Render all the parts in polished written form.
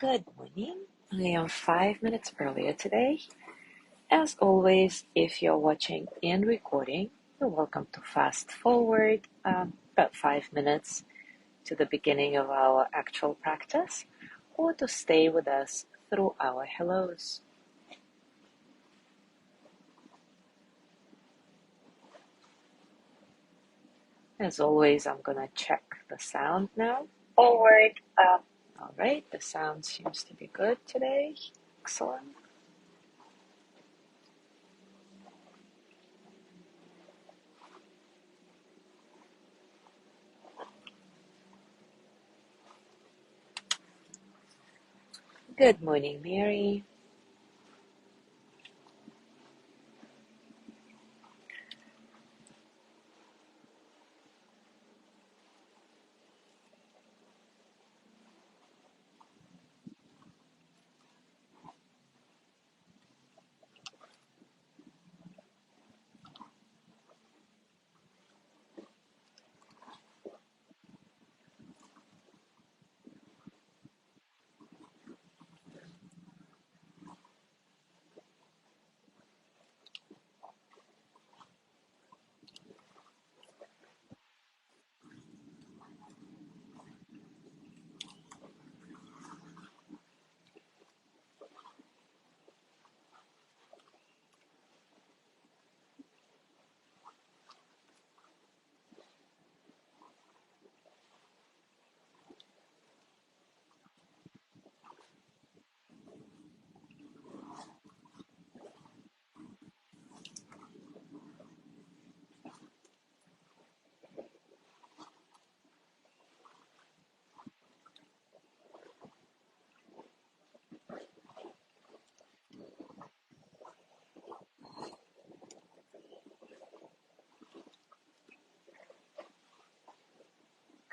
Good morning. I am 5 minutes earlier today. As always, if you're watching and recording, you're welcome to fast forward about 5 minutes to the beginning of our actual practice or to stay with us through our hellos. As always, I'm going to check the sound now. Forward, up. All right, the sound seems to be good today. Excellent. Good morning, Mary.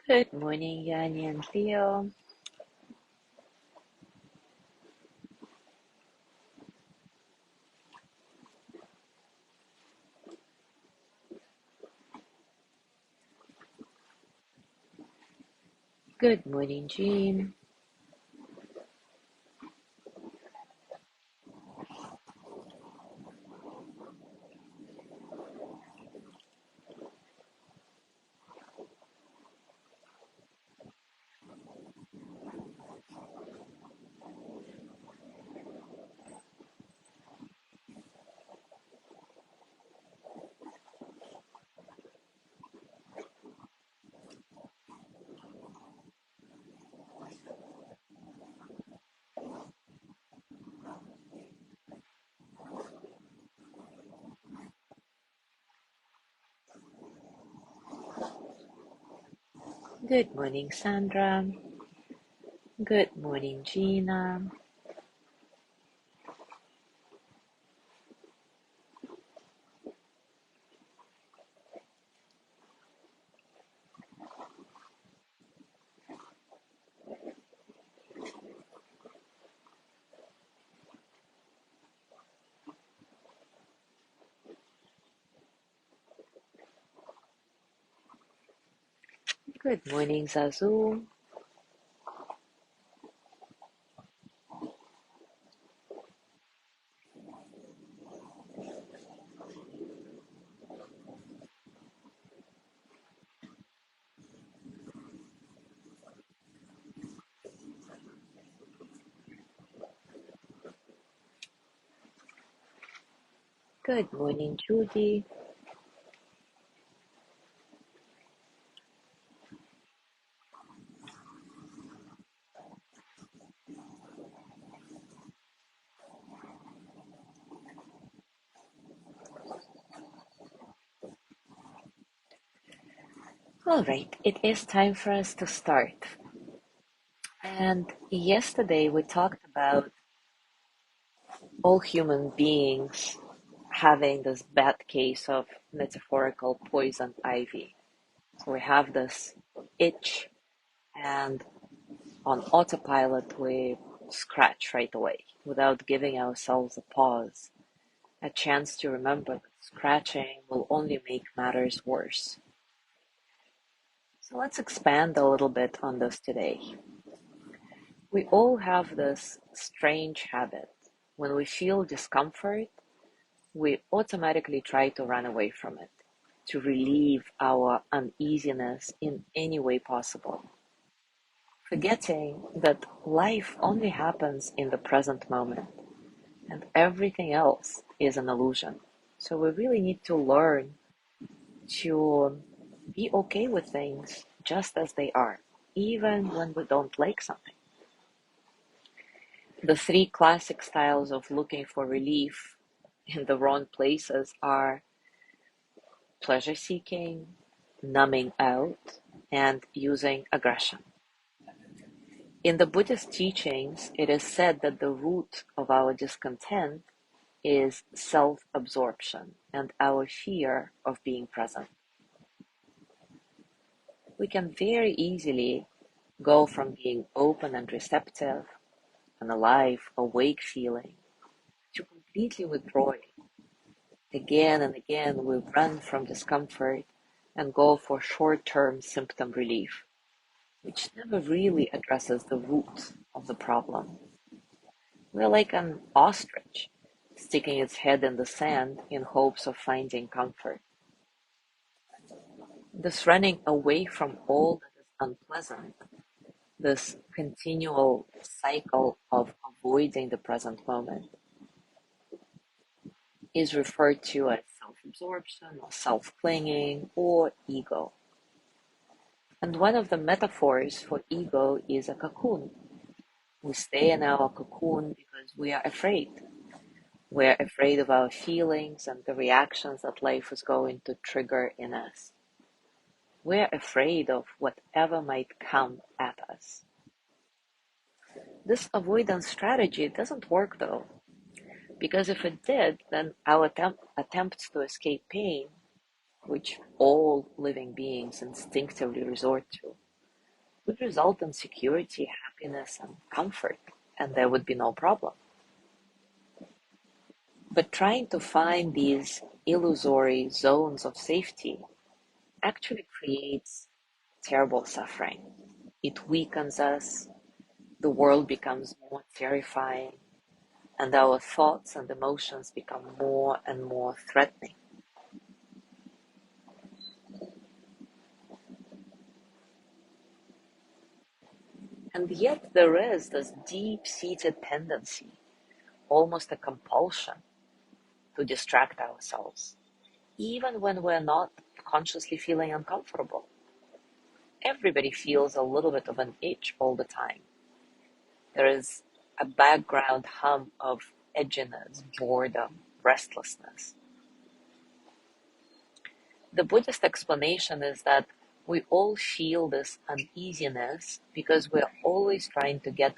Good morning, Yanni and Theo. Good morning, Jean. Good morning, Sandra. Good morning, Gina. Good morning, Zazu. Good morning, Judy. All right, it is time for us to start. And yesterday we talked about all human beings having this bad case of metaphorical poison ivy. So we have this itch, and on autopilot, we scratch right away without giving ourselves a pause, a chance to remember that scratching will only make matters worse. So let's expand a little bit on this today. We all have this strange habit. When we feel discomfort, we automatically try to run away from it, to relieve our uneasiness in any way possible, forgetting that life only happens in the present moment and everything else is an illusion. So we really need to learn to be okay with things just as they are, even when we don't like something. The three classic styles of looking for relief in the wrong places are pleasure seeking, numbing out, and using aggression. In the Buddhist teachings, it is said that the root of our discontent is self absorption and our fear of being present. We can very easily go from being open and receptive and alive, awake feeling to completely withdrawing. Again and again, we run from discomfort and go for short term symptom relief, which never really addresses the root of the problem. We're like an ostrich sticking its head in the sand in hopes of finding comfort. This running away from all that is unpleasant, this continual cycle of avoiding the present moment, is referred to as self-absorption or self-clinging or ego. And one of the metaphors for ego is a cocoon. We stay in our cocoon because we are afraid. We're afraid of our feelings and the reactions that life is going to trigger in us. We're afraid of whatever might come at us. This avoidance strategy doesn't work though, because if it did, then our attempts to escape pain, which all living beings instinctively resort to, would result in security, happiness, and comfort, and there would be no problem. But trying to find these illusory zones of safety actually creates terrible suffering. It weakens us, the world becomes more terrifying, and our thoughts and emotions become more and more threatening. And yet there is this deep-seated tendency, almost a compulsion, to distract ourselves, even when we're not consciously feeling uncomfortable. Everybody feels a little bit of an itch all the time. There is a background hum of edginess, boredom, restlessness. The Buddhist explanation is that we all feel this uneasiness because we're always trying to get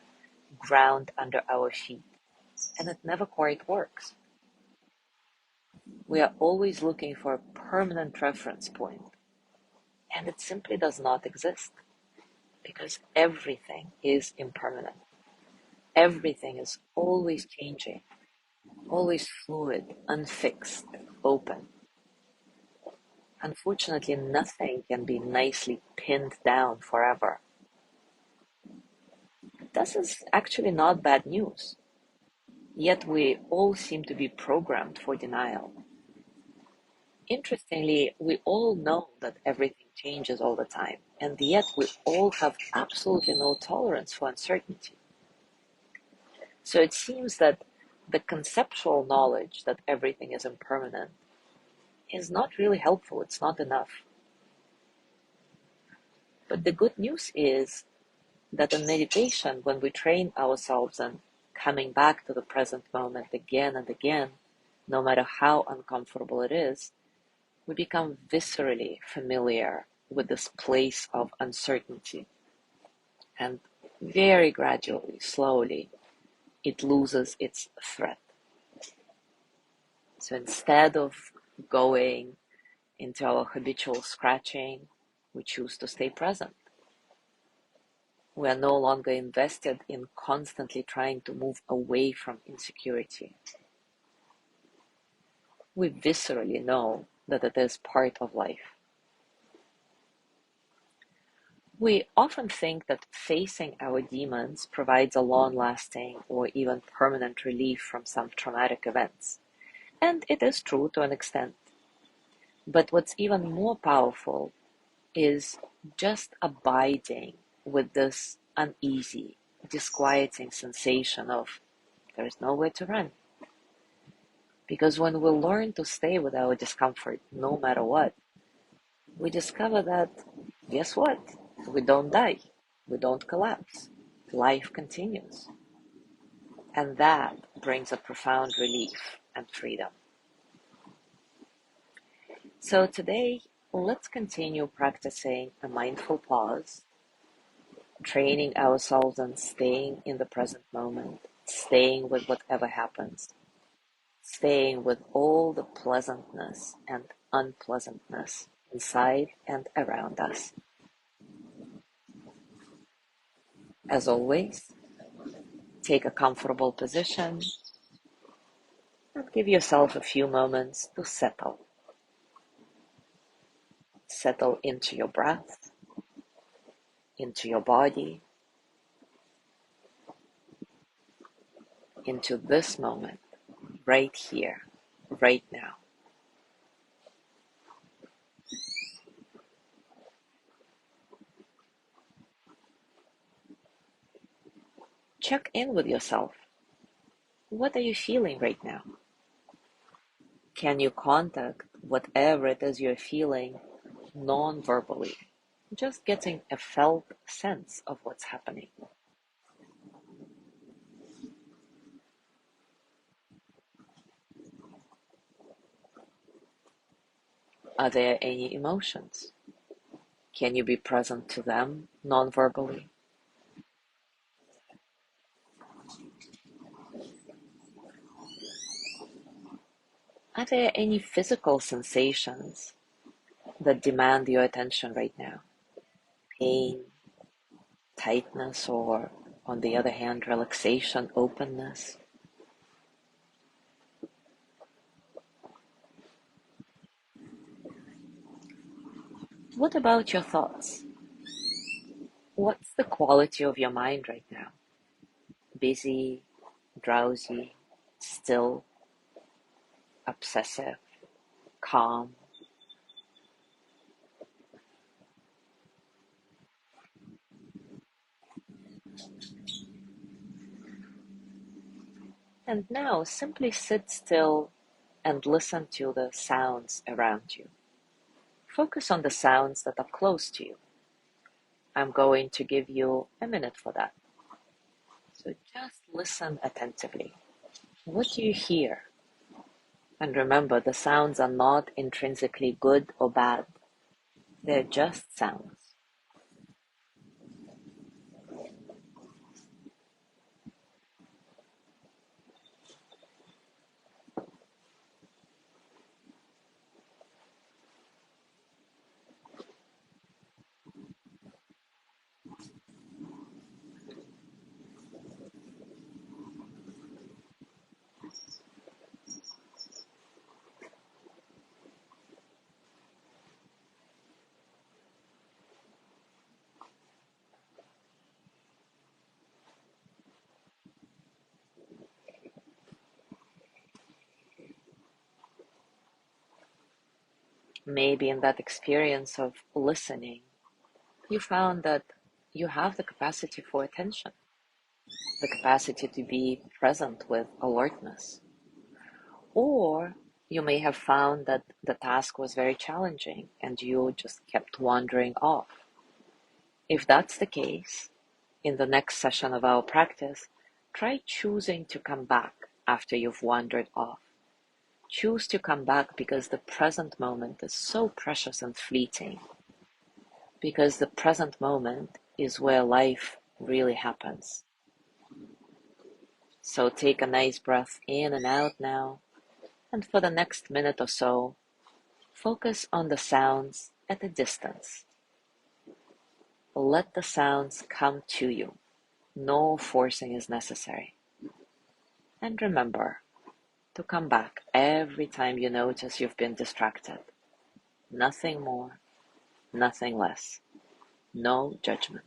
ground under our feet, and it never quite works. We are always looking for a permanent reference point, and it simply does not exist because everything is impermanent. Everything is always changing, always fluid, unfixed, open. Unfortunately, nothing can be nicely pinned down forever. This is actually not bad news. Yet we all seem to be programmed for denial. Interestingly, we all know that everything changes all the time, and yet we all have absolutely no tolerance for uncertainty. So it seems that the conceptual knowledge that everything is impermanent is not really helpful, it's not enough. But the good news is that in meditation, when we train ourselves in coming back to the present moment again and again, no matter how uncomfortable it is, we become viscerally familiar with this place of uncertainty. And very gradually, slowly, it loses its threat. So instead of going into our habitual scratching, we choose to stay present. We are no longer invested in constantly trying to move away from insecurity. We viscerally know that it is part of life. We often think that facing our demons provides a long-lasting or even permanent relief from some traumatic events. And it is true to an extent. But what's even more powerful is just abiding with this uneasy, disquieting sensation of there is nowhere to run. Because when we learn to stay with our discomfort, no matter what, we discover that, guess what? We don't die. We don't collapse. Life continues. And that brings a profound relief and freedom. So today, let's continue practicing a mindful pause, training ourselves on staying in the present moment, staying with whatever happens, staying with all the pleasantness and unpleasantness inside and around us. As always, take a comfortable position and give yourself a few moments to settle. Settle into your breath, into your body, into this moment, right here, right now. Check in with yourself. What are you feeling right now? Can you contact whatever it is you're feeling non-verbally? Just getting a felt sense of what's happening. Are there any emotions? Can you be present to them non-verbally? Are there any physical sensations that demand your attention right now? Pain, tightness, or on the other hand, relaxation, openness? What about your thoughts? What's the quality of your mind right now? Busy, drowsy, still, obsessive, calm? And now simply sit still and listen to the sounds around you. Focus on the sounds that are close to you. I'm going to give you a minute for that. So just listen attentively. What do you hear? And remember, the sounds are not intrinsically good or bad. They're just sounds. Maybe in that experience of listening, you found that you have the capacity for attention, the capacity to be present with alertness. Or you may have found that the task was very challenging and you just kept wandering off. If that's the case, in the next session of our practice, try choosing to come back after you've wandered off. Choose to come back because the present moment is so precious and fleeting. Because the present moment is where life really happens. So take a nice breath in and out now, and for the next minute or so, focus on the sounds at a distance. Let the sounds come to you. No forcing is necessary. And remember to come back every time you notice you've been distracted. Nothing more, nothing less. No judgment.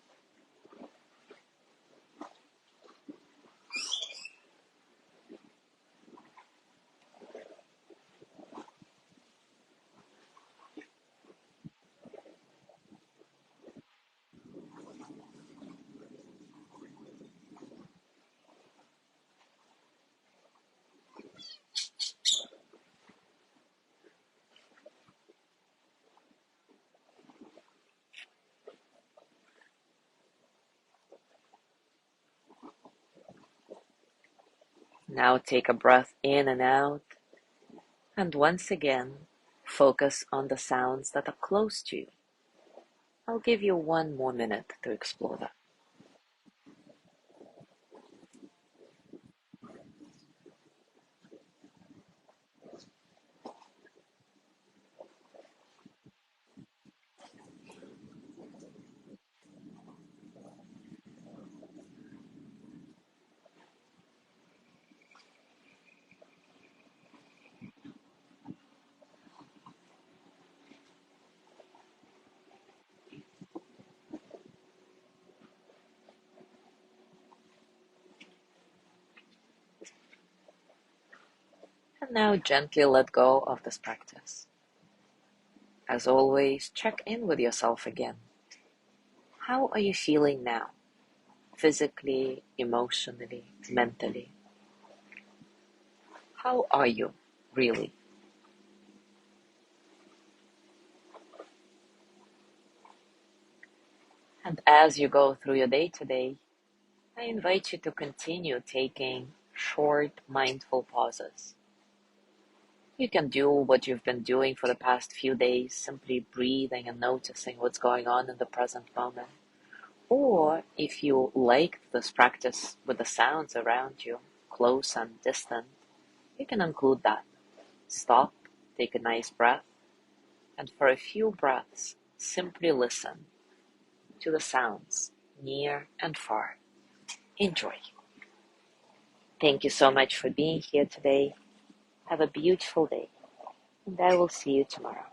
Now take a breath in and out, and once again, focus on the sounds that are close to you. I'll give you 1 more minute to explore that. And now gently let go of this practice. As always, check in with yourself again. How are you feeling now? Physically, emotionally, mentally? How are you, really? And as you go through your day today, I invite you to continue taking short, mindful pauses. You can do what you've been doing for the past few days, simply breathing and noticing what's going on in the present moment. Or if you like this practice with the sounds around you, close and distant, you can include that. Stop, take a nice breath, and for a few breaths, simply listen to the sounds near and far. Enjoy. Thank you so much for being here today. Have a beautiful day, and I will see you tomorrow.